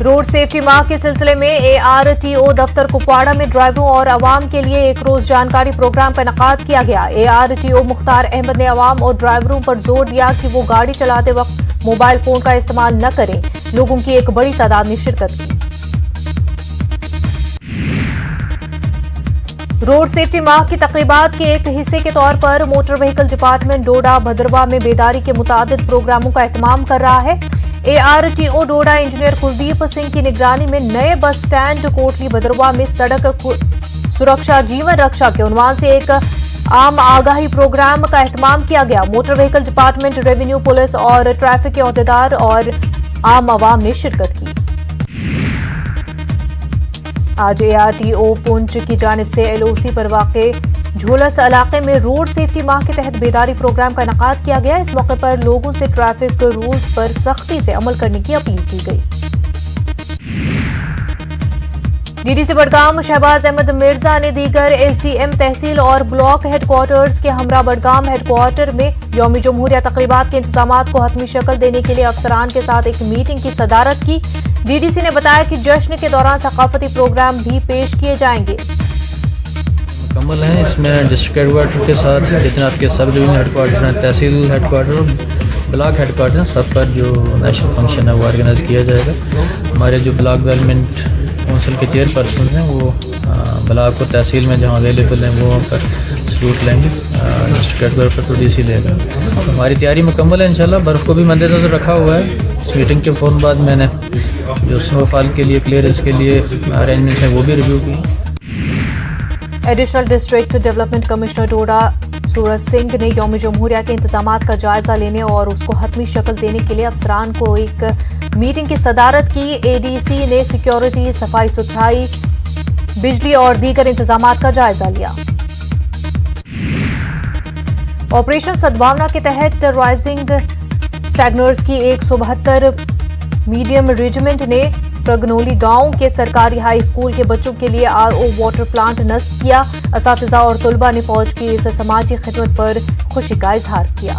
Road safety ماہ کے سلسلے میں ARTO دفتر کپواڑہ میں ڈرائیوروں اور عوام کے لیے ایک روز جانکاری پروگرام کا انعقاد کیا گیا۔ ARTO مختار احمد نے عوام اور ڈرائیوروں پر زور دیا کہ وہ گاڑی چلاتے وقت موبائل فون کا استعمال نہ کریں۔ لوگوں کی ایک بڑی تعداد نے شرکت کی۔ روڈ سیفٹی ماہ کی تقریبات کے ایک حصے کے طور پر motor vehicle department Doda Bhaderwah میں بیداری کے متعدد پروگراموں کا اہتمام کر رہا ہے۔ ARTO ڈوڈا انجینئر کلدیپ سنگھ کی نگرانی میں نئے بس سٹینڈ کوٹلی بھدرواہ میں سڑک سرکشا جیون رکشا کے عنوان سے ایک عام آگاہی پروگرام کا اہتمام کیا گیا۔ Motor vehicle department, revenue, police اور ٹریفک کے عہدیدار اور عام عوام نے شرکت کی۔ آج ARTO پونچھ کی جانب سے LOC پر واقع جھولس علاقے میں روڈ سیفٹی ماہ کے تحت بیداری پروگرام کا انعقاد کیا گیا۔ اس موقع پر لوگوں سے ٹریفک رولز پر سختی سے عمل کرنے کی اپیل کی گئی۔ DDC بڈگام شہباز احمد مرزا نے دیگر SDM تحصیل اور بلاک ہیڈ کوارٹرز کے ہمراہ بڈگام ہیڈ کوارٹر میں یوم جمہوریہ تقریبات کے انتظامات کو حتمی شکل دینے کے لیے افسران کے ساتھ ایک میٹنگ کی صدارت کی۔ DDC نے بتایا کہ جشن کے دوران ثقافتی پروگرام بھی پیش کیے جائیں گے۔ مکمل ہیں، اس میں ڈسٹرکٹ ہیڈ کوارٹر کے ساتھ جتنے آپ کے سب ڈویژن ہیڈ کوارٹر ہیں، تحصیل ہیڈ کوارٹر اور بلاک ہیڈ کوارٹر ہیں، سب پر جو نیشنل فنکشن ہے وہ آرگنائز کیا جائے گا۔ ہمارے جو بلاک ڈیولپمنٹ کونسل کے چیئر پرسنز ہیں وہ بلاک اور تحصیل میں جہاں اویلیبل ہیں وہ وہاں پر سلوٹ لیں گے، ڈسٹرکٹ ہیڈ کوارٹر پر DC لے گا۔ ہماری تیاری مکمل ہے انشاءاللہ۔ برف کو بھی مد نظر رکھا ہوا ہے۔ اس میٹنگ کے فوراً بعد میں نے جو سنو فال کے لیے کلیئرنس کے لیے ارینجمنٹس ہیں وہ بھی ریویو کی۔ Additional district development commissioner doda سورج سنگھ نے یوم جمہوریہ کے انتظامات کا جائزہ لینے اور اس کو حتمی شکل دینے کے لیے افسران کو ایک میٹنگ کی صدارت کی۔ ADC نے سیکیورٹی، صفائی ستھرائی، بجلی اور دیگر انتظامات کا جائزہ لیا۔ آپریشن سدبھاونا کے تحت رائزنگ اسٹیگنرز کی 172 میڈیم ریجمنٹ نے پرگنولی گاؤں کے سرکاری ہائی اسکول کے بچوں کے لیے RO واٹر پلانٹ نصب کیا۔ اساتذہ اور طلباء نے فوج کی اس سماجی خدمت پر خوشی کا اظہار کیا۔